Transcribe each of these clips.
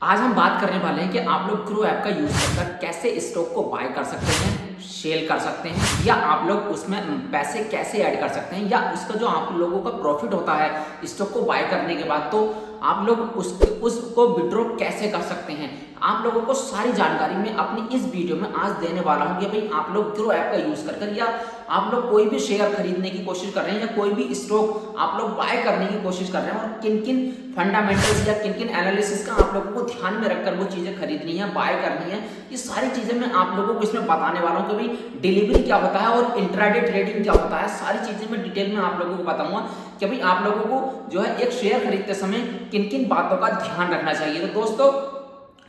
आज हम बात करने वाले हैं कि आप लोग ग्रो ऐप का यूज कर कैसे स्टॉक को बाय कर सकते हैं, सेल कर सकते हैं, या आप लोग उसमें पैसे कैसे ऐड कर सकते हैं, या उसका जो आप लोगों का प्रॉफिट होता है स्टॉक को बाय करने के बाद, तो आप लोग उसको विड्रॉ कैसे कर सकते हैं। आप लोगों को सारी जानकारी मैं अपनी इस वीडियो में आज देने वाला हूं कि भाई आप लोग ग्रो ऐप का यूज कर या आप लोग कोई भी शेयर खरीदने की कोशिश कर रहे हैं या कोई भी स्टॉक आप लोग बाय करने की कोशिश कर रहे हैं, और किन किन फंडामेंटल्स या किन किन एनालिसिस का आप लोगों को ध्यान में रखकर वो चीजें खरीदनी है, बाय करनी है, ये सारी चीजें मैं आप लोगों को इसमें बताने वाला हूं कि भाई डिलीवरी क्या होता है और इंट्राडे ट्रेडिंग क्या होता है। सारी चीजें मैं डिटेल में आप लोगों को बताऊंगा कि भाई आप लोगों को जो है एक शेयर खरीदते समय किन किन बातों का ध्यान रखना चाहिए। तो दोस्तों,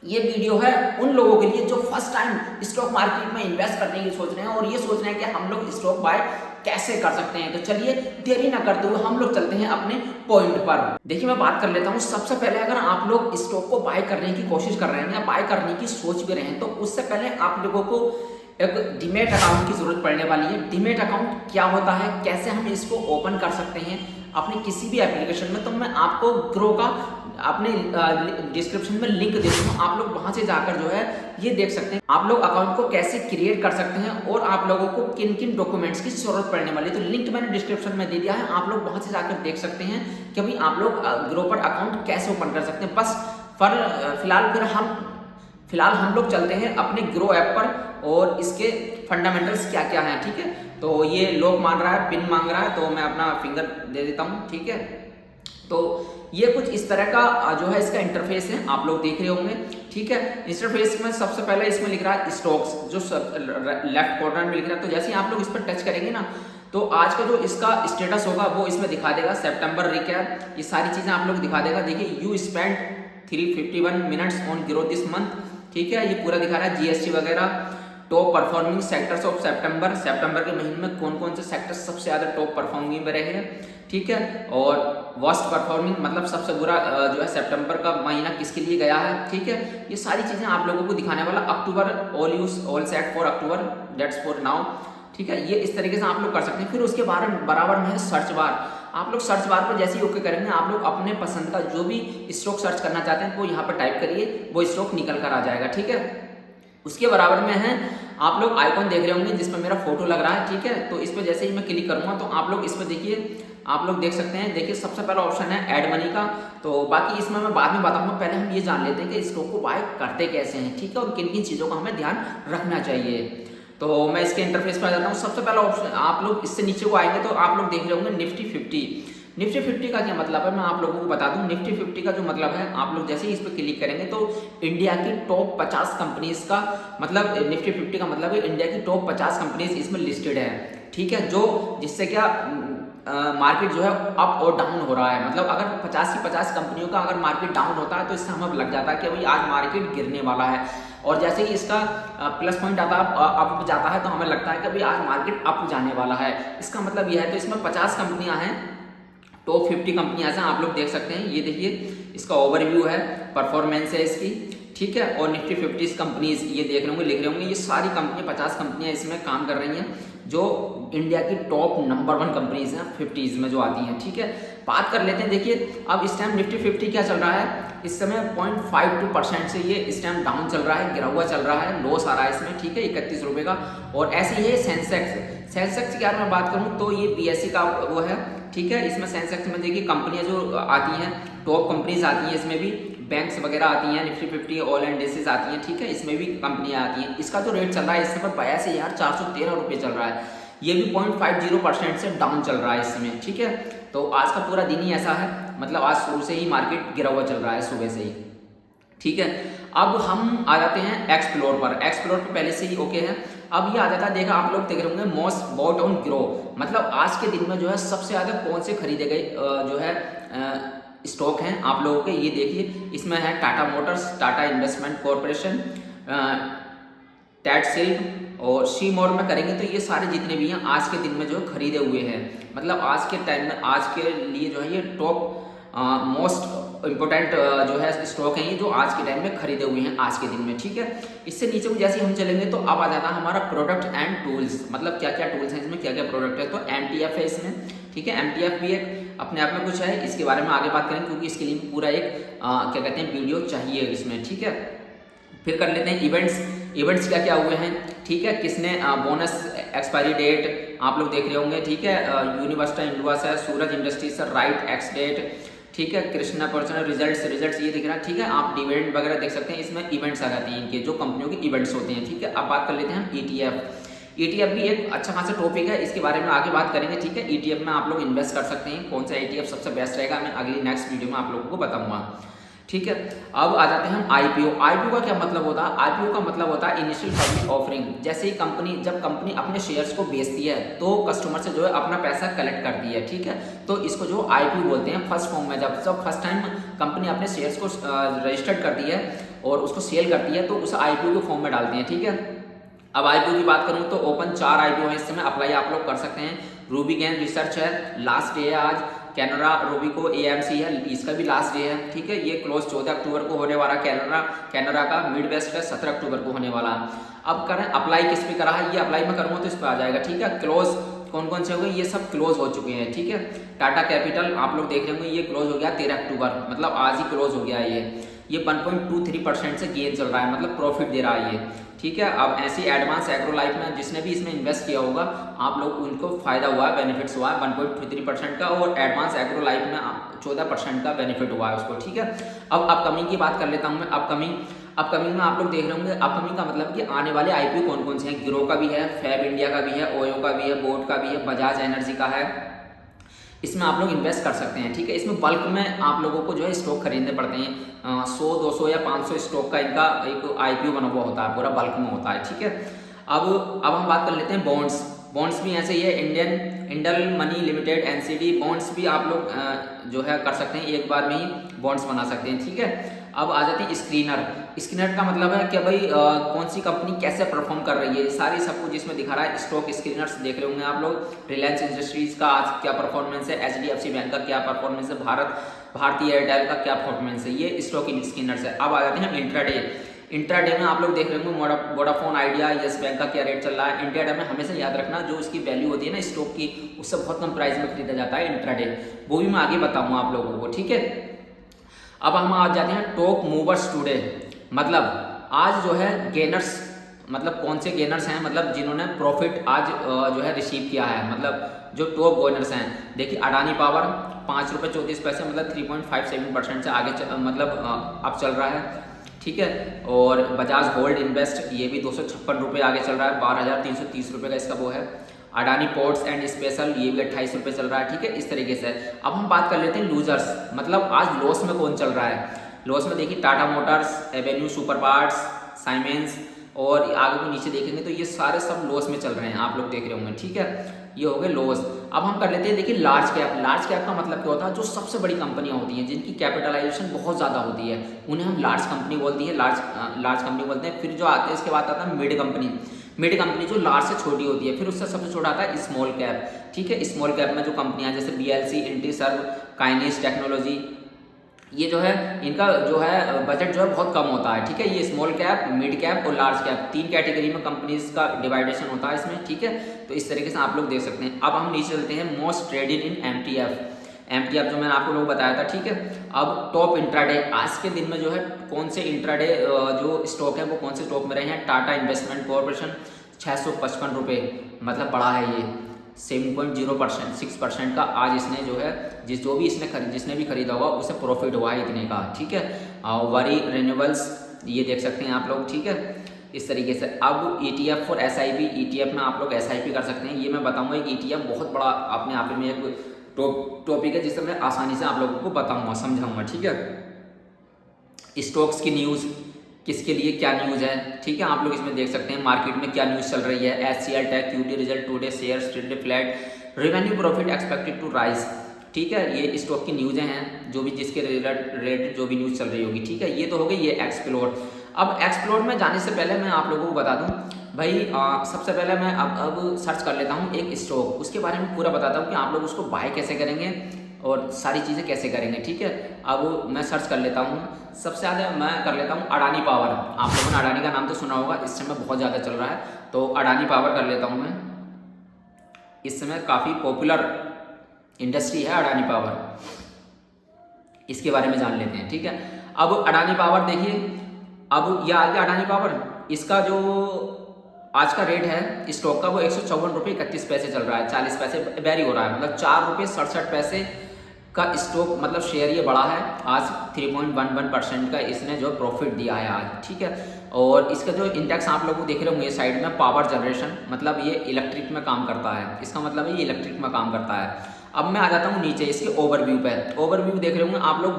ये वीडियो है उन लोगों के लिए जो फर्स्ट टाइम स्टॉक मार्केट में इन्वेस्ट करने की सोच रहे हैं और ये सोच रहे हैं कि हम लोग स्टॉक बाय कैसे कर सकते हैं। तो चलिए देरी ना करते हुए हम लोग चलते हैं अपने पॉइंट पर। देखिए, मैं बात कर लेता हूं। सबसे पहले अगर आप लोग स्टॉक को बाय करने की कोशिश कर रहे हैं या बाय करने की सोच भी रहे हैं, तो उससे पहले आप लोगों को एक डीमेट अकाउंट की जरूरत पड़ने वाली है। डीमेट अकाउंट क्या होता है, कैसे हम इसको ओपन कर सकते हैं अपने किसी भी एप्लीकेशन में, तो मैं आपको ग्रो का अपने डिस्क्रिप्शन में लिंक दे दूंगा। आप लोग वहां से जाकर जो है ये देख सकते हैं आप लोग अकाउंट को कैसे क्रिएट कर सकते हैं और आप लोगों को किन किन डॉक्यूमेंट्स की जरूरत पड़ने वाली है। तो लिंक मैंने डिस्क्रिप्शन में दे दिया है, आप लोग वहां से जाकर देख सकते हैं कि भाई आप लोग ग्रो पर अकाउंट कैसे ओपन कर सकते हैं। बस फिलहाल हम लोग चलते हैं अपने ग्रो ऐप पर और इसके फंडामेंटल्स क्या क्या हैं। ठीक है, तो ये लॉक मांग रहा है, पिन मांग रहा है, तो मैं अपना फिंगर दे देता हूँ। ठीक है, तो ये कुछ इस तरह का जो है इसका इंटरफेस है, आप लोग देख रहे होंगे। ठीक है, इंटरफेस में सबसे पहले इसमें लिख रहा है स्टॉक्स, जो लेफ्ट कॉर्नर में लिख रहा है। तो जैसे ही आप लोग इस पर टच करेंगे ना, तो आज का जो इसका स्टेटस होगा वो इसमें दिखा देगा। सितंबर रिकैप, ये सारी चीजें आप लोग दिखा देगा। देखिए, you spend 351 minutes on grow this month. ठीक है, ये पूरा दिखा रहा है जीएसटी वगैरह। टॉप परफॉर्मिंग सेक्टर्स ऑफ सितंबर के महीने में कौन कौन से सेक्टर्स सबसे ज्यादा टॉप परफॉर्मिंग में रहे हैं। ठीक है, और वर्स्ट परफॉर्मिंग मतलब सबसे बुरा जो है सितंबर का महीना किसके लिए गया है। ठीक है, ये सारी चीजें आप लोगों को दिखाने वाला। October all set for October, that's for now. ठीक है, ये इस तरीके से आप लोग कर सकते हैं। फिर उसके बराबर में है सर्च बार। आप लोग सर्च बार पर जैसे ही ओके करेंगे, आप लोग अपने पसंद का जो भी स्टॉक सर्च करना चाहते हैं वो यहाँ पर टाइप करिए, वो स्टॉक निकल कर आ जाएगा। ठीक है, उसके बराबर में है आप लोग आइकॉन देख रहे होंगे जिसमें मेरा फोटो लग रहा है। ठीक है, तो इस पर जैसे ही मैं क्लिक करूंगा तो आप लोग इस पर देखिए, आप लोग देख सकते हैं। देखिए, सबसे पहला ऑप्शन है ऐड मनी का, तो बाकी इसमें मैं बाद में बताऊंगा। पहले हम ये जान लेते हैं कि स्टॉक को बाय करते कैसे हैं। ठीक है, और किन किन चीज़ों का हमें ध्यान रखना चाहिए। तो मैं इसके इंटरफेस पर आ जाता हूँ। सबसे पहला ऑप्शन, आप लोग इससे नीचे को आएंगे तो आप लोग देख रहे होंगे निफ्टी 50। निफ्टी 50 का क्या मतलब है, मैं आप लोगों को बता दूं। निफ्टी 50 का जो मतलब है, आप लोग जैसे ही इस पर क्लिक करेंगे तो इंडिया की टॉप 50 कंपनीज का मतलब, निफ्टी 50 का मतलब है इंडिया की टॉप 50 कंपनीज इसमें लिस्टेड है। ठीक है, जो जिससे क्या मार्केट जो है अप और डाउन हो रहा है। मतलब अगर 50 की 50 कंपनियों का अगर मार्केट डाउन होता है तो इससे हमें लग जाता है कि भाई आज मार्केट गिरने वाला है, और जैसे ही इसका प्लस पॉइंट आता है, अप जाता है, तो हमें लगता है कि भाई आज मार्केट अप जाने वाला है। इसका मतलब यह है। तो इसमें 50 कंपनियां हैं, टॉप 50 कंपनियां हैं, आप लोग देख सकते हैं। ये देखिए, इसका ओवरव्यू है, परफॉर्मेंस है इसकी। ठीक है, और निफ्टी 50 कंपनीज ये देख रहे होंगे, लिख रहे होंगे, ये सारी कंपनियां 50 कंपनियां इसमें काम कर रही हैं जो इंडिया की टॉप नंबर 1 कंपनीज हैं 50s में जो आती हैं। ठीक है, बात कर लेते हैं। देखिए, अब इस टाइम निफ्टी 50 क्या चल रहा है, इस समय 0.52% से ये इस टाइम डाउन चल रहा है, गिरा हुआ चल रहा है, लॉस आ रहा है इसमें। ठीक है, 31 रुपये का। और ऐसे ही है सेंसेक्स की अगर मैं बात करूँ तो ये बीएसई का वो है। ठीक है, इसमें सेंसेक्स में देखिए कंपनियां जो आती हैं, टॉप कंपनीज आती हैं, इसमें भी बैंक्स वगैरह आती हैं, निफ्टी 50 ऑल इंडेक्सेस आती हैं। ठीक है, इसमें भी कंपनियां आती हैं। इसका जो रेट चल रहा है इस समय 82,413 रुपये चल रहा है। ये भी 0.50% से डाउन चल रहा है इस समय। ठीक है, तो आज का पूरा दिन ही ऐसा है, मतलब आज शुरू से ही मार्केट गिरा हुआ चल रहा है, सुबह से ही। ठीक है, अब हम आ जाते हैं एक्सप्लोर पर। एक्सप्लोर पर पहले से ही ओके है। अब ये आ जाता है, देखा आप लोग देख रहे होंगे मोस्ट बॉट ऑन ग्रो, मतलब आज के दिन में जो है सबसे ज़्यादा कौन से खरीदे गए जो है स्टॉक हैं आप लोगों के। ये देखिए, इसमें है Tata motors, Tata investment corporation, टैट सिल्क और सी मोर में करेंगे तो ये सारे जितने भी हैं आज के दिन में जो खरीदे हुए हैं। मतलब आज के टाइम में आज के लिए जो है ये टॉप मोस्ट इंपॉर्टेंट जो है स्टॉक हैं ये जो आज के टाइम में खरीदे हुए हैं आज के दिन में, ठीक है। इससे नीचे को जैसे हम चलेंगे तो अब आ जाता है हमारा प्रोडक्ट एंड टूल्स, मतलब क्या क्या टूल्स हैं इसमें, क्या क्या प्रोडक्ट है। तो MTF है इसमें, ठीक है। MTF भी एक अपने आप में कुछ है, इसके बारे में आगे बात करेंगे क्योंकि इसके लिए पूरा एक क्या कहते हैं वीडियो चाहिए इसमें, ठीक है। फिर कर लेते हैं इवेंट्स क्या क्या हुए हैं, ठीक है। किसने बोनस एक्सपायरी डेट आप लोग देख रहे होंगे, ठीक है। यूनिवर्सिटी इंडवास है, सूरज इंडस्ट्रीज है, राइट एक्स डेट, ठीक है। कृष्णा पर्सनल रिजल्ट्स ये दिख रहा है, ठीक है। आप डिविडेंड वगैरह देख सकते हैं, इसमें इवेंट्स आ जाती हैं इनके, जो कंपनियों के इवेंट्स होते हैं, ठीक है। अब बात कर लेते हैं हम ETF भी एक अच्छा खासा टॉपिक है, इसके बारे में आगे बात करेंगे, ठीक है। ETF में आप लोग इन्वेस्ट कर सकते हैं, कौन सा ETF सबसे बेस्ट रहेगा मैं अगली नेक्स्ट वीडियो में आप लोगों को बताऊंगा, ठीक है। अब आ जाते हैं हम IPO का क्या मतलब होता है। IPO का मतलब होता है इनिशियल पब्लिक ऑफरिंग। जैसे ही जब कंपनी अपने शेयर्स को बेचती है तो कस्टमर से जो है अपना पैसा कलेक्ट करती है, ठीक है। तो इसको जो IPO बोलते हैं फर्स्ट फॉर्म में, जब फर्स्ट टाइम कंपनी अपने शेयर्स को रजिस्टर्ड करती है और उसको सेल करती है तो उस IPO के फॉर्म में डालते हैं, ठीक है। अब IPO की बात करूं तो ओपन 4 IPO है, इस समय अप्लाई आप लोग कर सकते हैं। रूबी गेन रिसर्च है, लास्ट डे है आज। कैनरा रोबिको AMC है, इसका भी लास्ट डे है, ठीक है। ये क्लोज 14 अक्टूबर को होने वाला, कैनरा का मिड वेस्ट है 17 अक्टूबर को होने वाला। अब करें अप्लाई किस पे करा है, ये अप्लाई में करूँगा तो इस पर आ जाएगा, ठीक है। क्लोज कौन से हो गए, ये सब क्लोज हो चुके हैं, ठीक है। टाटा कैपिटल आप लोग देख रहे होंगे, ये क्लोज हो गया 13 अक्टूबर, मतलब आज ही क्लोज हो गया ये 1.23% से गेन चल रहा है, मतलब प्रॉफिट दे रहा है ये, ठीक है। अब ऐसी एडवांस एग्रो लाइफ में जिसने भी इसमें इन्वेस्ट किया होगा आप लोग उनको फायदा हुआ है, बेनिफिट्स हुआ है 1.23% का, और एडवांस एग्रो लाइफ में 14% का बेनिफिट हुआ है उसको, ठीक है। अब अपकमिंग की बात कर लेता हूँ मैं। अपकमिंग में आप लोग देख रहे होंगे, अपकमिंग का मतलब कि आने वाले IPO कौन से हैं। ग्रो का भी है, फैब इंडिया का भी है, ओयो का भी है, बोट का भी है, बजाज एनर्जी का है। इसमें आप लोग इन्वेस्ट कर सकते हैं, ठीक है। इसमें बल्क में आप लोगों को जो है स्टॉक खरीदने पड़ते हैं, 100 200 या 500 स्टॉक का इनका एक IPO बना हुआ होता है, पूरा बल्क में होता है, ठीक है। अब हम बात कर लेते हैं बॉन्ड्स भी ऐसे ही है। इंडल मनी लिमिटेड NCD बॉन्ड्स भी आप लोग जो है कर सकते हैं, एक बार में ही बॉन्ड्स बना सकते हैं, ठीक है। अब आ जाती है स्क्रीनर का मतलब है कि भाई कौन सी कंपनी कैसे परफॉर्म कर रही है, सारी सब कुछ इसमें दिखा रहा है। स्टॉक स्क्रीनर्स देख रहे होंगे आप लोग। रिलायंस इंडस्ट्रीज का आज क्या परफॉर्मेंस है, HDFC बैंक का क्या परफॉर्मेंस है, भारतीय एयरटेल का क्या परफॉर्मेंस है, ये स्टॉक स्क्रीनर्स है। अब आ जाते हैं इंट्राडे में आप लोग देख रहे होंगे वोडाफोन आइडिया, यस बैंक का क्या रेट चल रहा है। इंट्राडे में हमेशा याद रखना जो इसकी वैल्यू होती है ना स्टॉक की, उससे बहुत कम प्राइस में खरीदा जाता है इंट्राडे, वो भी मैं आगे बताऊंगा आप लोगों को, ठीक है। अब हम आ जाते हैं टॉप मूवर्स टुडे, मतलब आज जो है गेनर्स, मतलब कौन से गेनर्स हैं, मतलब जिन्होंने प्रॉफिट आज जो है रिसीव किया है, मतलब जो टॉप गेनर्स हैं। देखिए अडानी पावर ₹5.34, मतलब 3.57% से आगे मतलब अब चल रहा है, ठीक है। और बजाज गोल्ड इन्वेस्ट ये भी ₹256 आगे चल रहा है, 12,330 का इसका वो है। अडानी पोर्ट्स एंड स्पेशल ये भी ₹28 चल रहा है, ठीक है। इस तरीके से अब हम बात कर लेते हैं लूजर्स, मतलब आज लॉस में कौन चल रहा है। लॉस में देखिए Tata Motors, Avenue Supermarts, Siemens, और आगे को नीचे देखेंगे तो ये सारे सब लॉस में चल रहे हैं, आप लोग देख रहे होंगे, ठीक है। ये हो गए लॉस। अब हम कर लेते हैं देखिए लार्ज कैप का मतलब क्या होता है, जो सबसे बड़ी कंपनियां होती हैं जिनकी कैपिटलाइजेशन बहुत ज़्यादा होती है उन्हें हम लार्ज कंपनी बोलती है, लार्ज कंपनी बोलते हैं। फिर जो आते हैं इसके बाद आता है मिड कंपनी जो लार्ज से छोटी होती है। फिर उससे सबसे छोटा आता है स्मॉल कैप, ठीक है। स्मॉल कैप में जो कंपनियां जैसे BLC, इंटीसर्व, काइनेस टेक्नोलॉजी, ये जो है इनका जो है बजट जो है बहुत कम होता है, ठीक है। ये स्मॉल कैप, मिड कैप और लार्ज कैप 3 कैटेगरी में कंपनीज का डिवाइडेशन होता है इसमें, ठीक है। तो इस तरीके से आप लोग देख सकते हैं। अब हम नीचे चलते हैं मोस्ट ट्रेडेड इन MTF जो मैंने आपको लोग बताया था, ठीक है। अब टॉप इंट्राडे, आज के दिन में जो है कौन से इंट्राडे जो स्टॉक है वो कौन से टॉप में रहे हैं। टाटा इन्वेस्टमेंट कॉर्पोरेशन ₹655, मतलब बढ़ा है ये 7.06% का। आज इसने जो है जिसने भी खरीदा होगा उसे प्रॉफिट हुआ है इतने का, ठीक है। वरी रिन्यूएबल्स ये देख सकते हैं आप लोग, ठीक है। इस तरीके से अब ETF फॉर SIP, ETF में आप लोग SIP कर सकते हैं। ये मैं बताऊंगा एक ETF बहुत बड़ा अपने आप में एक टॉपिक है जिससे मैं आसानी से आप लोगों को बताऊंगा, समझाऊंगा, ठीक है। स्टॉक्स की न्यूज़, किसके लिए क्या न्यूज़ है, ठीक है। आप लोग इसमें देख सकते हैं मार्केट में क्या न्यूज़ चल रही है। HCL tech QT result today, share traded flat, revenue profit expected to rise, ठीक है। ये स्टॉक की न्यूज़ें हैं जो भी जिसके रिलेटेड जो भी न्यूज़ चल रही होगी, ठीक है। ये तो हो गई ये एक्सप्लोर। अब एक्सप्लोर में जाने से पहले मैं आप लोगों को बता दूं भाई, सबसे पहले मैं अब सर्च कर लेता हूं एक स्टॉक, उसके बारे में पूरा बताता हूं कि आप लोग उसको बाय कैसे करेंगे और सारी चीज़ें कैसे करेंगे, ठीक है। अब मैं सर्च कर लेता हूँ, सबसे ज़्यादा मैं कर लेता हूँ अडानी पावर। आप लोगों ने अडानी का नाम तो सुना होगा, इस समय बहुत ज़्यादा चल रहा है, तो अडानी पावर कर लेता हूँ मैं। इस समय काफ़ी पॉपुलर इंडस्ट्री है अडानी पावर, इसके बारे में जान लेते हैं, ठीक है। अब अडानी पावर देखिए, अब यह आ गया अडानी पावर। इसका जो आज का रेट है स्टॉक का वो 154.31 रुपये चल रहा है, 40 पैसे वेरी हो रहा है, मतलब 4.67 रुपये का स्टॉक, मतलब शेयर ये बढ़ा है आज 3.11% का इसने जो प्रॉफिट दिया है आज, ठीक है। और इसका जो इंडेक्स आप लोग देख रहे होंगे साइड में, पावर जनरेशन, मतलब ये इलेक्ट्रिक में काम करता है, इसका मतलब है ये इलेक्ट्रिक में काम करता है। अब मैं आ जाता हूँ नीचे इसके ओवरव्यू पे। ओवरव्यू देख रहे होंगे आप लोग,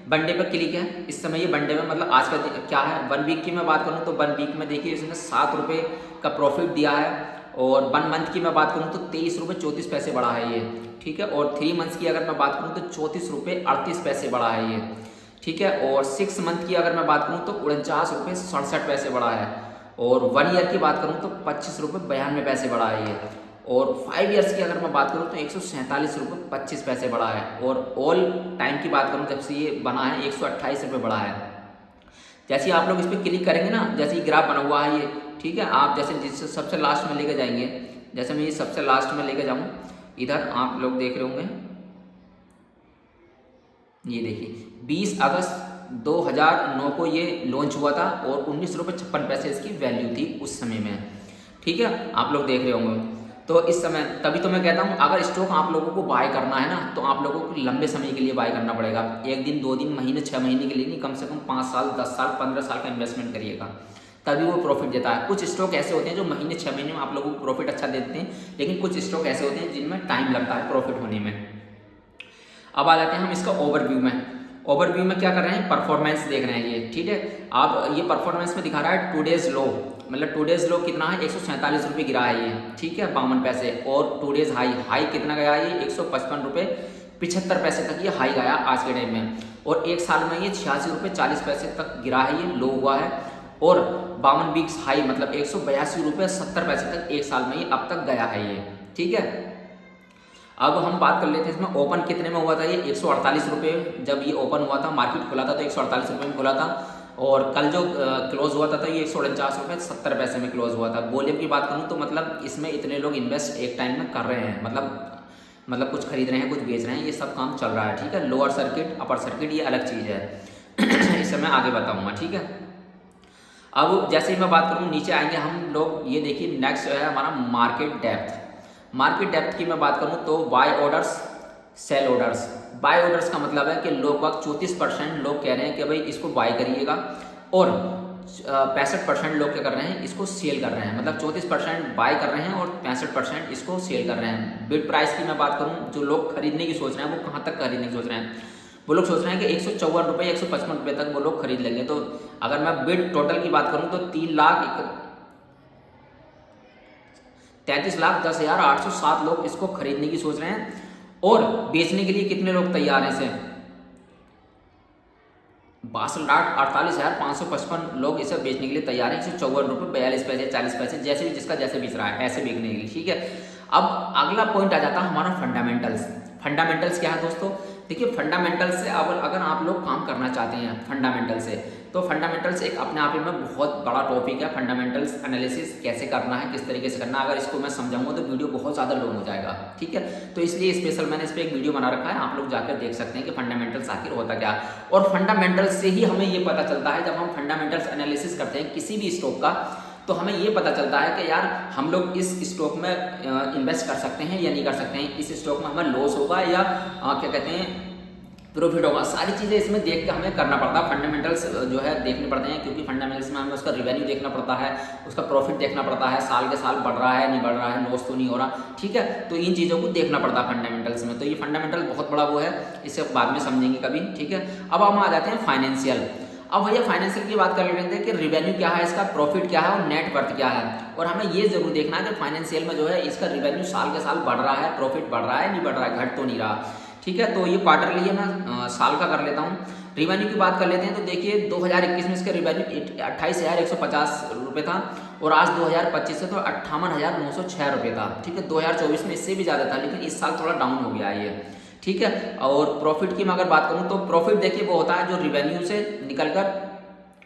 वनडे पर क्लिक है इस समय, ये वनडे में मतलब आज का क्या है, 1 वीक की मैं बात करूँ तो 1 वीक में देखिए इसने 7 रुपये का प्रॉफिट दिया है। और 1 मंथ की मैं बात करूँ तो 23.34 रुपये बढ़ा है ये, ठीक है। और 3 मंथ्स की अगर मैं बात करूँ तो 34.38 रुपये बढ़ा है ये, ठीक है। और 6 मंथ की अगर मैं बात करूँ तो 49.67 रुपये बढ़ा है। और 1 ईयर की बात करूँ तो 25.92 रुपये बढ़ा है ये। और 5 ईयर्स की अगर मैं बात करूँ तो 147.25 रुपये बढ़ा है। और ऑल टाइम की बात करूँ जब से ये बना है 128 रुपये बढ़ा है। जैसे ही आप लोग इस पर क्लिक करेंगे ना, जैसे ही ग्राफ बना हुआ है ये, ठीक है, आप जैसे जिससे सबसे लास्ट में लेके जाएंगे, जैसे मैं ये सबसे लास्ट में लेके जाऊँ, इधर आप लोग देख रहे होंगे, ये देखिए 20 अगस्त 2009 को ये लॉन्च हुआ था और 19.56 रुपये इसकी वैल्यू थी उस समय में, ठीक है, आप लोग देख रहे होंगे। तो इस समय तभी तो मैं कहता हूँ अगर स्टॉक आप लोगों को बाय करना है ना, तो आप लोगों को लंबे समय के लिए बाय करना पड़ेगा, 1 दिन 2 दिन महीने 6 महीने के लिए नहीं, कम से कम 5 साल 10 साल 15 साल का इन्वेस्टमेंट करिएगा, तभी वो प्रॉफिट देता है। कुछ स्टॉक ऐसे होते हैं जो महीने 6 महीने में आप लोगों को प्रॉफिट अच्छा देते हैं, लेकिन कुछ स्टॉक ऐसे होते हैं जिनमें टाइम लगता है प्रॉफिट होने में। अब आ जाते हैं हम इसका ओवरव्यू में। ओवरव्यू में क्या कर रहे हैं, परफॉर्मेंस देख रहे हैं ये, ठीक है। आप ये परफॉर्मेंस में दिखा रहा है टूडेज लो, मतलब टूडेज लो कितना है, 147 रुपये गिरा है ये, ठीक है, 52 पैसे। और टूडेज हाई कितना गया है ये, 155.75 रुपये तक ये हाई गया आज के टाइम में। और एक साल में ये 86.40 रुपये तक गिरा है, ये लो हुआ है। और 52 वीक्स हाई मतलब 182.70 रुपये तक एक साल में ये अब तक गया है ये, ठीक है। अब हम बात कर लेते हैं इसमें ओपन कितने में हुआ था, ये 148 रुपये जब ये ओपन हुआ था, मार्केट खुला था तो 148 रुपये में खुला था। और कल जो क्लोज हुआ था तो ये 149.70 रुपये में क्लोज हुआ था। वॉल्यूम की बात करूँ तो मतलब इसमें इतने लोग इन्वेस्ट एक टाइम में कर रहे हैं, मतलब कुछ खरीद रहे हैं कुछ बेच रहे हैं, ये सब काम चल रहा है, ठीक है। लोअर सर्किट अपर सर्किट ये अलग चीज़ है इसे मैं आगे बताऊँगा, ठीक है। अब जैसे ही मैं बात करूँ नीचे आएंगे हम लोग, ये देखिए नेक्स्ट है हमारा मार्केट डेप्थ। मार्केट डेप्थ की मैं बात करूं तो buy orders sell orders. Buy orders का मतलब है कि लगभग 34% लोग कह रहे हैं कि भाई इसको बाय करिएगा, और 65% लोग क्या कर रहे हैं, इसको सेल कर रहे हैं। मतलब 34% बाय कर रहे हैं और 65% इसको सेल कर रहे हैं। बिड प्राइस की मैं बात करूं, जो लोग खरीदने की सोच रहे हैं वो कहाँ तक खरीदने की सोच रहे हैं, वो लोग सोच रहे हैं कि 154 रुपये 155 रुपये तक वो लोग खरीद लेंगे। तो अगर मैं बिड टोटल की बात करूँ तो 33,10,807 लोग इसको खरीदने की सोच रहे हैं। और बेचने के लिए कितने लोग तैयार हैं इसे, 62,48,555 लोग इसे बेचने के लिए तैयार हैं। 154 रुपये 42 पैसे 40 पैसे जैसे भी जिसका जैसे बेच रहा है ऐसे बेचने के लिए, ठीक है। अब अगला पॉइंट आ जाता है हमारा फंडामेंटल्स। फंडामेंटल्स क्या है दोस्तों, देखिए फंडामेंटल्स से अगर आप लोग काम करना चाहते हैं फंडामेंटल से, तो फंडामेंटल्स एक अपने आप में बहुत बड़ा टॉपिक है। फंडामेंटल्स एनालिसिस कैसे करना है, किस तरीके से करना है, अगर इसको मैं समझाऊंगा तो वीडियो बहुत ज़्यादा लॉन्ग हो जाएगा, ठीक है। तो इसलिए स्पेशल मैंने इस पर एक वीडियो बना रखा है, आप लोग जाकर देख सकते हैं कि फंडामेंटल्स आखिर होता क्या है। और फंडामेंटल्स से ही हमें ये पता चलता है, जब हम फंडामेंटल्स एनालिसिस करते हैं किसी भी स्टॉक का, तो हमें ये पता चलता है कि यार हम लोग इस स्टॉक में इन्वेस्ट कर सकते हैं या नहीं कर सकते हैं, इस स्टॉक में हमें लॉस होगा या क्या कहते हैं प्रॉफिट होगा। सारी चीज़ें इसमें देख के हमें करना पड़ता है। फंडामेंटल्स जो है देखने पड़ते हैं, क्योंकि फंडामेंटल्स में हमें उसका रिवेन्यू देखना पड़ता है, उसका प्रॉफिट देखना पड़ता है, साल के साल बढ़ रहा है नहीं बढ़ रहा है, लॉस तो नहीं हो रहा, ठीक है। तो इन चीज़ों को देखना पड़ता है फंडामेंटल्स में। तो ये फंडामेंटल बहुत बड़ा वो है, इसे बाद में समझेंगे कभी, ठीक है। अब हम आ जाते हैं फाइनेंशियल। अब भैया फाइनेंशियल की बात कर लेते हैं कि रिवेन्यू क्या है इसका, प्रॉफिट क्या है और नेट वर्थ क्या है। और हमें ये जरूर देखना है कि फाइनेंशियल में जो है इसका रिवेन्यू साल के साल बढ़ रहा है, प्रॉफिट बढ़ रहा है नहीं बढ़ रहा है, घट तो नहीं रहा, ठीक है। तो ये क्वार्टरली है, मैं साल का कर लेता हूँ। रिवेन्यू की बात कर लेते हैं तो देखिए 2021 में इसका रिवेन्यू 28,150 रुपये था, और आज 2025 से तो 58,906 रुपये था, ठीक है। 2024 में इससे भी ज़्यादा था, लेकिन इस साल थोड़ा डाउन हो गया है ये, ठीक है। और प्रॉफिट की मैं अगर बात करूँ तो प्रॉफिट देखिए वो होता है जो रिवेन्यू से निकल कर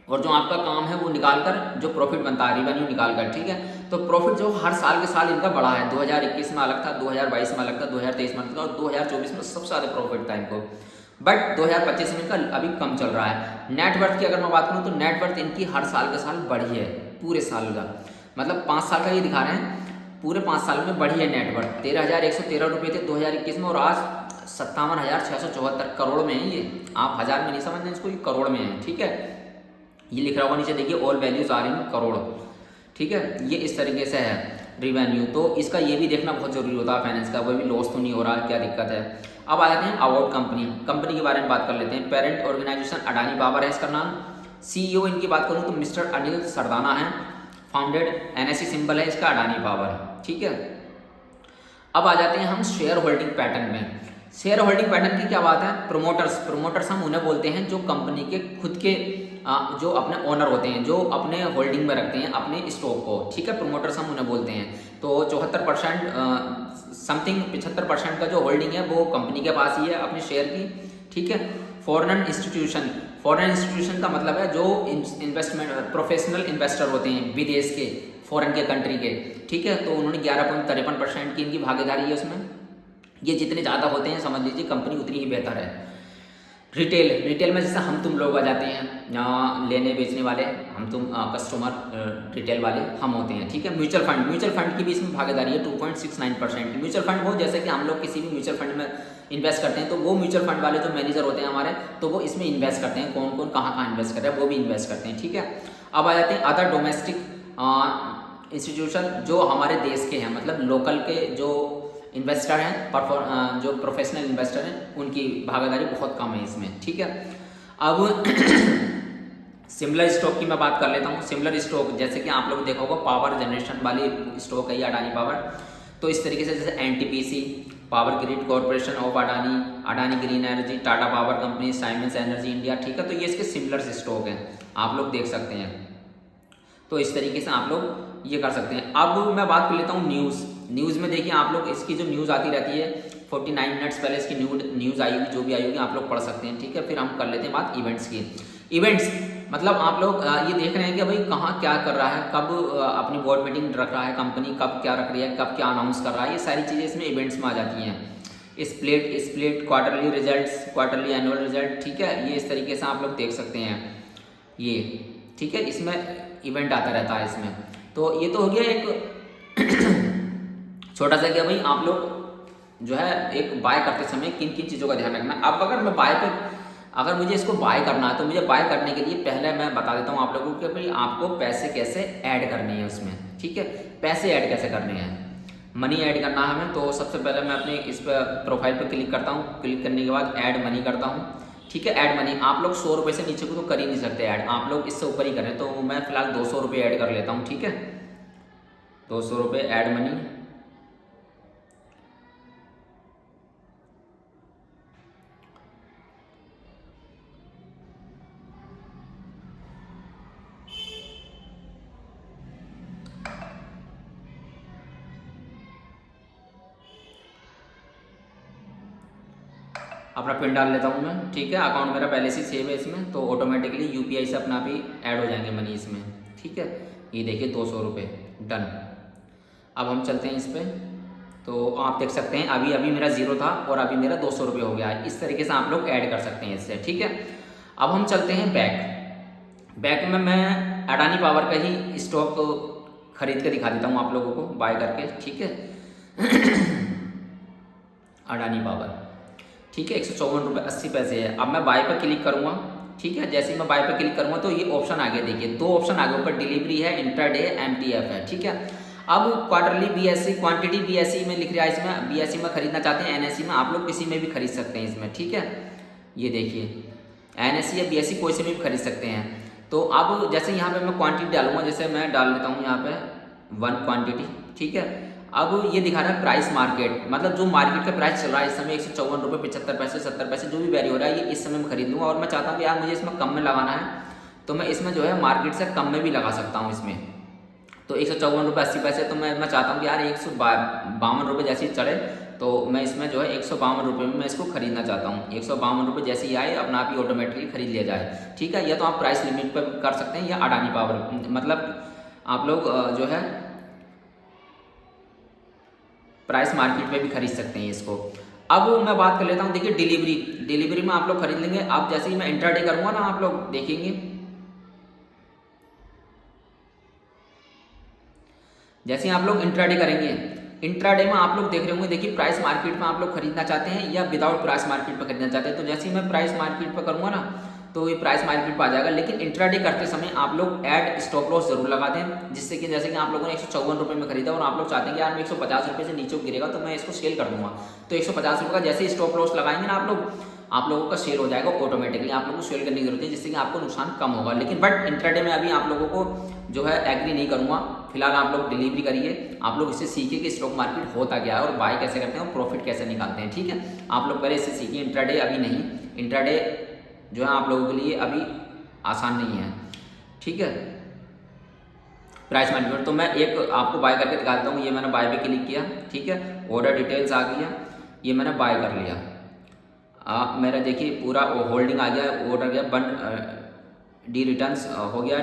और जो आपका काम है वो निकाल कर जो प्रॉफिट बनता है रिवेन्यू निकाल कर, ठीक है। तो प्रॉफिट जो हर साल के साल इनका बढ़ा है, 2021 में अलग था, 2022 में अलग था, 2023 में अलग था और 2024 में सबसे ज़्यादा प्रॉफिट था इनको। बट 2025 में इनका अभी कम चल रहा है। नेट वर्थ की अगर मैं बात करूँ तो नेट वर्थ इनकी हर साल के साल बढ़ी है, पूरे साल का, मतलब 5 साल का ये दिखा रहे हैं, पूरे 5 साल में बढ़ी है नेट वर्थ। 13,113 रुपये थे 2021 में और आज 57,674 करोड़ में है ये। आप हज़ार में नहीं समझना इसको, ये करोड़ में है, ठीक है। ये लिख रहा होगा नीचे देखिए all values are in crore, ठीक है। ये इस तरीके से है रिवेन्यू। तो इसका ये भी देखना बहुत जरूरी होता है फाइनेंस का, वो भी लॉस तो नहीं हो रहा है, क्या दिक्कत है। अब आ जाते हैं अबाउट कंपनी, कंपनी के बारे में बात कर लेते हैं। पेरेंट ऑर्गेनाइजेशन अडानी पावर है इसका नाम। सीईओ इनकी बात करूँ तो मिस्टर अनिल सरदाना है। फाउंडेड एनएससी सिंबल है इसका अडानी पावर, ठीक है। अब आ जाते हैं हम शेयर होल्डिंग पैटर्न में। शेयर होल्डिंग पैटर्न की क्या बात है, प्रोमोटर्स हम उन्हें बोलते हैं जो कंपनी के खुद के जो अपने ओनर होते हैं, जो अपने होल्डिंग में रखते हैं अपने स्टॉक को, ठीक है। प्रोमोटर्स हम उन्हें बोलते हैं। तो 74% समथिंग 75% का जो होल्डिंग है वो कंपनी के पास ही है अपने शेयर की, ठीक है। फॉरेन इंस्टीट्यूशन का मतलब है जो इन्वेस्टमेंट प्रोफेशनल इन्वेस्टर होते हैं विदेश के, फॉरेन के कंट्री के, ठीक है। तो उन्होंने 11.53% की इनकी भागीदारी है उसमें। ये जितने ज़्यादा होते हैं समझ लीजिए कंपनी उतनी ही बेहतर है। रिटेल में जैसे हम तुम लोग आ जाते हैं लेने बेचने वाले, हम तुम कस्टमर रिटेल वाले हम होते हैं, ठीक है। म्यूचुअल फंड की भी इसमें भागीदारी है 2.69% की। म्यूचुअल फंड वो जैसे कि हम लोग किसी भी म्यूचुअल फंड में इन्वेस्ट करते हैं तो वो म्यूचुअल फंड वाले जो मैनेजर होते हैं हमारे, तो वो इसमें इन्वेस्ट करते हैं, कौन कौन कहाँ इन्वेस्ट कर रहे हैं वो भी इन्वेस्ट करते हैं, ठीक है। अब आ जाते हैं अदर डोमेस्टिक इंस्टीट्यूशन जो हमारे देश के हैं, मतलब लोकल के जो इन्वेस्टर हैं, जो प्रोफेशनल इन्वेस्टर हैं, उनकी भागीदारी बहुत कम है इसमें, ठीक है। अब सिमिलर स्टॉक की मैं बात कर लेता हूँ। सिमिलर स्टॉक जैसे कि आप लोग देखा होगा पावर जनरेशन वाली स्टॉक है ये अडानी पावर। तो इस तरीके से जैसे NTPC, Power Grid Corporation of Adani, Adani Green Energy, Tata Power Company, Siemens Energy India, ठीक है। तो ये इसके सिमिलर स्टॉक हैं, आप लोग देख सकते हैं। तो इस तरीके से आप लोग ये कर सकते हैं। अब मैं बात कर लेता हूँ न्यूज़ में। देखिए आप लोग इसकी जो न्यूज़ आती रहती है 49 मिनट्स पहले इसकी न्यूज़ आई होगी, जो भी आई होगी आप लोग पढ़ सकते हैं, ठीक है। फिर हम कर लेते हैं बात इवेंट्स की। इवेंट्स मतलब आप लोग ये देख रहे हैं कि भाई कहाँ क्या कर रहा है, कब अपनी बोर्ड मीटिंग रख रहा है कंपनी, कब क्या रख रही है, कब क्या अनाउंस कर रहा है, ये सारी चीज़ें इसमें इवेंट्स में आ जाती हैं। Split quarterly results, quarterly annual result, ठीक है। ये इस तरीके से आप लोग देख सकते हैं ये, ठीक है। इसमें इवेंट आता रहता है इसमें। तो ये तो हो गया एक छोटा सा कि भाई आप लोग जो है एक बाय करते समय किन किन चीज़ों का ध्यान रखना। अब अगर मुझे इसको बाय करना है तो मुझे बाय करने के लिए पहले मैं बता देता हूँ आप लोगों को कि भाई आपको पैसे कैसे ऐड करने हैं उसमें, ठीक है। पैसे ऐड कैसे करने हैं, मनी ऐड करना है हमें। तो सबसे पहले मैं अपने इस पर प्रोफाइल पर क्लिक करता हूँ, क्लिक करने के बाद ऐड मनी करता हूँ, ठीक है। ऐड मनी आप लोग 100 रुपये से नीचे को तो कर ही नहीं सकते ऐड, आप लोग इससे ऊपर ही करें। तो मैं फिलहाल 200 रुपये ऐड कर लेता हूँ, ठीक है। 200 रुपये ऐड मनी, अपना पिन डाल लेता हूँ मैं, ठीक है। अकाउंट मेरा पहले से सेव है इसमें, तो ऑटोमेटिकली यूपीआई से अपना भी ऐड हो जाएंगे मनी इसमें, ठीक है। ये देखिए 200 रुपये डन। अब हम चलते हैं इस पर। तो आप देख सकते हैं अभी अभी मेरा 0 था और अभी मेरा 200 रुपये हो गया है। इस तरीके से आप लोग ऐड कर सकते हैं इससे, ठीक है। अब हम चलते हैं बैक में मैं अडानी पावर का ही स्टॉक खरीद के दिखा देता हूँ आप लोगों को बाय करके, ठीक है। अडानी पावर, ठीक है, 154 रुपये 80 पैसे है। अब मैं बाय पर क्लिक करूँगा, ठीक है। जैसे ही मैं बाय पर क्लिक करूँगा तो ये ऑप्शन आगे देखिए, 2 ऑप्शन आगे ऊपर डिलीवरी है, इंटरडे, एमटीएफ है, ठीक है। अब क्वार्टरली बीएससी क्वांटिटी बीएससी में लिख रहा है इसमें, बीएससी में खरीदना चाहते हैं, एनएससी में आप लोग किसी में भी खरीद सकते हैं इसमें, ठीक है। ये देखिए एनएससी या बीएससी कोई से भी खरीद सकते हैं। तो अब जैसे यहाँ पे मैं क्वांटिटी डालूंगा, जैसे मैं डाल देता हूँ यहाँ पे 1 क्वांटिटी, ठीक है। अब ये दिखा रहा है प्राइस मार्केट, मतलब जो मार्केट का प्राइस चल रहा है इस समय 154 रुपये 75 पैसे 70 पैसे जो भी वैरी हो रहा है, ये इस समय मैं खरीद लूँगा। और मैं चाहता हूँ कि यार मुझे इसमें कम में लगाना है, तो मैं इसमें जो है मार्केट से कम में भी लगा सकता हूँ इसमें। तो 154 रुपये 80 पैसे, तो मैं चाहता हूँ कि यार 152 रुपये जैसे ही चढ़े तो मैं इसमें जो है 152 रुपये में मैं इसको खरीदना चाहता हूँ। 152 रुपये जैसे ही आए अपना आप ही ऑटोमेटिकली खरीद लिया जाए, ठीक है। या तो आप प्राइस लिमिट पर कर सकते हैं या अडानी पावर, मतलब आप लोग जो है प्राइस मार्केट में भी खरीद सकते हैं इसको। अब मैं बात कर लेता हूँ, देखिए डिलीवरी में आप लोग खरीद लेंगे। अब जैसे ही मैं इंट्राडे करूँगा ना, आप लोग देखेंगे जैसे ही आप लोग इंट्राडे करेंगे, इंट्राडे में आप लोग देख रहे होंगे, देखिए प्राइस मार्केट में आप लोग खरीदना चाहते हैं या विदाउट प्राइस मार्केट पर खरीदना चाहते हैं। तो जैसे ही मैं प्राइस मार्केट पर करूँगा ना, तो ये प्राइस मार्केट पर आ जाएगा। लेकिन इंट्राडे करते समय आप लोग ऐड स्टॉप लॉस जरूर लगा दें, जिससे कि जैसे कि आप लोगों ने 154 रुपये में खरीदा और आप लोग चाहते हैं कि यार मैं 150 रुपये से नीचे गिरेगा तो मैं इसको सेल कर दूंगा, तो 150 रुपये का जैसे ही स्टॉप लॉस लगाएंगे ना आप लोगों का सेल हो जाएगा ऑटोमेटिकली। आप लोगों को सेल करने की जरूरत है, जिससे कि आपको नुकसान कम होगा। लेकिन बट इंट्राडे में अभी आप लोगों को जो है एग्री नहीं करूँगा। फिलहाल आप लोग डिलीवरी करिए, आप लोग इससे सीखिए कि स्टॉक मार्केट होता क्या है और बाय कैसे करते हैं और प्रॉफिट कैसे निकालते हैं, ठीक है। आप लोग पहले इससे सीखिए, इंट्राडे अभी नहीं। इंट्राडे जो है आप लोगों के लिए अभी आसान नहीं है, ठीक है। प्राइस मैनेजमेंट तो मैं एक आपको बाय करके दिखा देता हूँ। ये मैंने बाय पे क्लिक किया, ठीक है। ऑर्डर डिटेल्स आ गई है, ये मैंने बाय कर लिया। मेरा देखिए पूरा होल्डिंग आ गया, ऑर्डर गया, बन डी रिटर्न्स हो गया,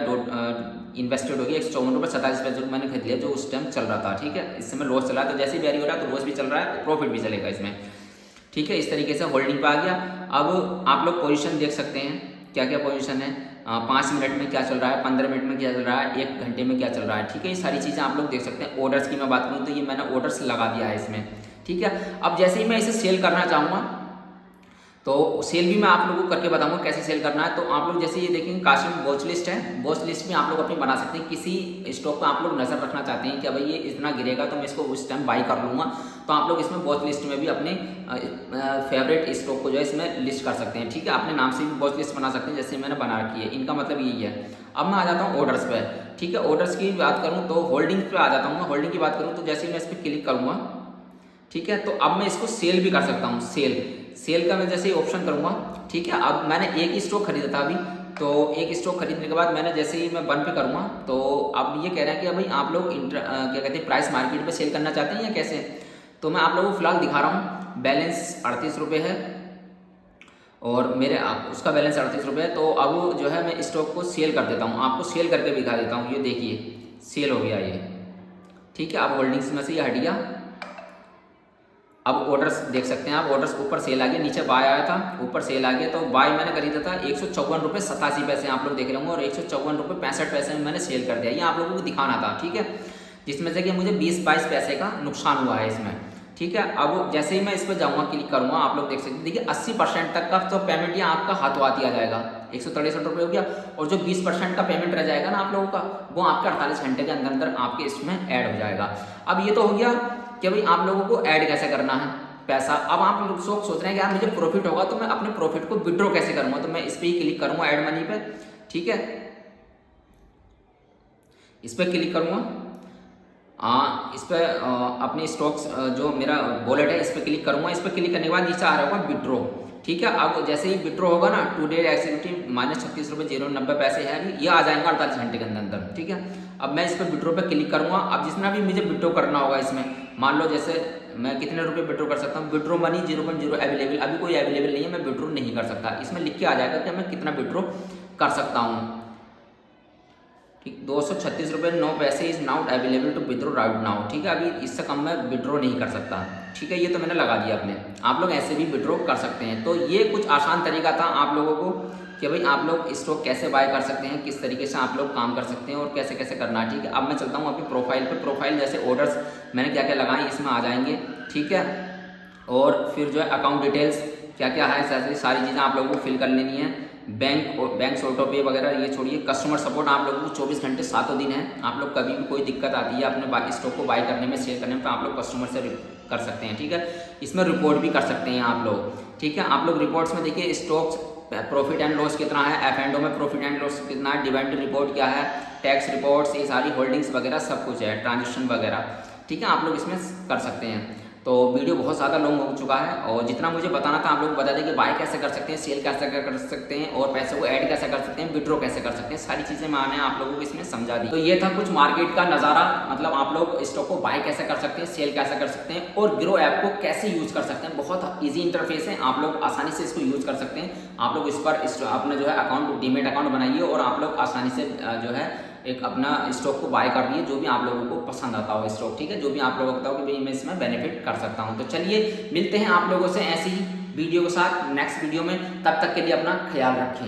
इन्वेस्टेड हो गया 154 रुपये 27 पैसे मैंने खरीद लिया, जो उस टाइम चल रहा था, ठीक है। इससे मैं लॉस चला है, तो जैसे ही वेरी हो रहा है तो लॉस भी चल रहा है, प्रॉफिट भी चलेगा इसमें, ठीक है। इस तरीके से होल्डिंग पे आ गया। अब आप लोग पोजीशन देख सकते हैं, क्या क्या पोजीशन है, 5 मिनट में क्या चल रहा है, 15 मिनट में क्या चल रहा है, 1 घंटे में क्या चल रहा है, ठीक है। ये सारी चीज़ें आप लोग देख सकते हैं। ऑर्डर्स की मैं बात करूँ तो ये मैंने ऑर्डर्स लगा दिया है इसमें, ठीक है। अब जैसे ही मैं इसे सेल करना चाहूँगा तो सेल भी मैं आप लोगों को करके बताऊंगा कैसे सेल करना है। तो आप लोग जैसे ये देखेंगे काशिम वॉच लिस्ट है, वॉच लिस्ट में आप लोग अपनी बना सकते हैं। किसी स्टॉक पर आप लोग नज़र रखना चाहते हैं कि भाई ये इतना गिरेगा तो मैं इसको उस टाइम बाई कर लूँगा, तो आप लोग इसमें वॉच लिस्ट में भी अपने फेवरेट स्टॉक को जो है इसमें लिस्ट कर सकते हैं, ठीक है। अपने नाम से भी वॉच लिस्ट बना सकते हैं, जैसे मैंने बना रखी है। इनका मतलब यही है। अब मैं आ जाता हूँ ऑर्डर्स पे, ठीक है। ऑर्डर्स की बात करूँ तो होल्डिंग पे आ जाता हूँ। मैं होल्डिंग की बात करूँ तो जैसे ही मैं इस पर क्लिक करूँगा, ठीक है, तो अब मैं इसको सेल भी कर सकता हूँ। सेल का मैं जैसे ही ऑप्शन करूँगा, ठीक है। अब मैंने एक ही स्टॉक खरीदा था अभी, तो एक स्टॉक खरीदने के बाद मैंने जैसे ही मैं वन पे करूँगा, तो अब ये कह रहा है कि भाई आप लोग क्या कहते हैं प्राइस मार्केट पे सेल करना चाहते हैं या कैसे। तो मैं आप लोगों को फिलहाल दिखा रहा हूँ। बैलेंस 38 रुपये है और मेरे उसका बैलेंस 38 रुपये है। तो अब जो है मैं स्टॉक को सेल कर देता हूँ, आपको सेल करके भी दिखा देता हूँ। ये देखिए सेल हो गया ये, ठीक है। अब होल्डिंग्स में से ये हट गया। अब ऑर्डर्स देख सकते हैं आप, ऑर्डर्स ऊपर सेल आ गया, नीचे बाय आया था, ऊपर सेल आ गया। तो बाय मैंने खरीदा था 154 रुपये 87 पैसे, आप लोग देख रहे होंगे, और 154 रुपये 65 पैसे में मैंने सेल कर दिया। ये आप लोगों को दिखाना था, ठीक है। जिसमें से कि मुझे 20-22 पैसे का नुकसान हुआ है इसमें, ठीक है। अब जैसे ही मैं इस पर जाऊँगा, क्लिक करूँगा, आप लोग देख सकते हैं, देखिए 80% तक का तो पेमेंट यहाँ आपका हाथों हाथ ही आ जाएगा, 163 रुपये हो गया। और जो 20% का पेमेंट रह जाएगा ना आप लोगों का, वो आपके 48 घंटे के अंदर अंदर आपके इसमें ऐड हो जाएगा। अब ये तो हो गया कि भाई आप लोगों को ऐड कैसे करना है पैसा। अब आप लोग सोच रहे हैं कि यार मुझे प्रॉफिट होगा तो मैं अपने प्रॉफिट को विड्रॉ कैसे करूँगा। तो मैं इस पर ही क्लिक करूँगा, ऐड मनी पे, ठीक है। इस पर क्लिक करूँगा, इस पर अपने स्टॉक्स जो मेरा वॉलेट है इस पर क्लिक करूँगा। इस पर क्लिक करने के बाद नीचे आ रहा होगा विड्रॉ, ठीक है। अब जैसे ही विड्रॉ होगा ना, टुडे एक्सिक्यूटिव -36 रुपये 090 पैसे हैं अभी, ये आ जाएंगे 48 घंटे के अंदर, ठीक है। अब मैं इस पर विड्रॉ पे क्लिक करूँगा। अब जितना भी मुझे विड्रॉ करना होगा इसमें, मान लो जैसे मैं कितने रुपए विड्रॉ कर सकता हूँ, विड्रॉ मनी 0.0 अवेलेबल, अभी कोई अवेलेबल नहीं है, मैं विड्रॉ नहीं कर सकता। इसमें लिख के आ जाएगा कि मैं कितना विड्रॉ कर सकता हूँ, ठीक। 236 रुपये 9 पैसे is not available to withdraw right now, ठीक है। अभी इससे कम मैं विड्रॉ नहीं कर सकता, ठीक है। ये तो मैंने लगा दिया अपने, आप लोग ऐसे भी विड्रॉ कर सकते हैं। तो ये कुछ आसान तरीका था आप लोगों को कि भाई आप लोग स्टॉक कैसे बाय कर सकते हैं, किस तरीके से आप लोग काम कर सकते हैं और कैसे कैसे करना है, ठीक है। अब मैं चलता हूँ अपनी प्रोफाइल पे। प्रोफाइल जैसे ऑर्डर्स मैंने क्या क्या लगाए इसमें आ जाएंगे, ठीक है। और फिर जो है अकाउंट डिटेल्स क्या क्या है, सारी चीज़ें आप लोगों को फिल कर लेनी है। बैंक ऑटो पे वगैरह ये छोड़िए। कस्टमर सपोर्ट आप लोगों को 24 घंटे 7 दिन है। आप लोग कभी भी कोई दिक्कत आती है अपने स्टॉक को बाय करने में, सेल करने में, तो आप लोग कस्टमर से कर सकते हैं, ठीक है। इसमें रिपोर्ट भी कर सकते हैं आप लोग, ठीक है। आप लोग रिपोर्ट्स में देखिए स्टॉक्स प्रॉफिट एंड लॉस कितना है, F&O में प्रॉफिट एंड लॉस कितना है, डिविडेंड रिपोर्ट क्या है, टैक्स रिपोर्ट्स, ये सारी होल्डिंग्स वगैरह सब कुछ है, ट्रांजेक्शन वगैरह, ठीक है। आप लोग इसमें कर सकते हैं। तो वीडियो बहुत ज़्यादा लॉन्ग हो चुका है और जितना मुझे बताना था आप लोग बता दें कि बाय कैसे कर सकते हैं, सेल कैसे कर सकते हैं और पैसे को ऐड कैसे कर सकते हैं, विड्रॉ कैसे कर सकते हैं, सारी चीज़ें मैंने आप लोगों को इसमें समझा दी। तो ये था कुछ मार्केट का नज़ारा, मतलब आप लोग स्टॉक को बाय कैसे कर सकते हैं, सेल कैसे कर सकते हैं और ग्रो ऐप को कैसे यूज़ कर सकते हैं। बहुत ईजी इंटरफेस है, आप लोग आसानी से इसको यूज़ कर सकते हैं। आप लोग इस पर अपना जो है अकाउंट, डीमेट अकाउंट बनाइए और आप लोग आसानी से जो है एक अपना स्टॉक को बाय कर दिए, जो भी आप लोगों को पसंद आता हो स्टॉक, ठीक है, जो भी आप लोगों को लगता हो कि भाई मैं इसमें बेनिफिट कर सकता हूं। तो चलिए मिलते हैं आप लोगों से ऐसी ही वीडियो के साथ नेक्स्ट वीडियो में, तब तक के लिए अपना ख्याल रखें।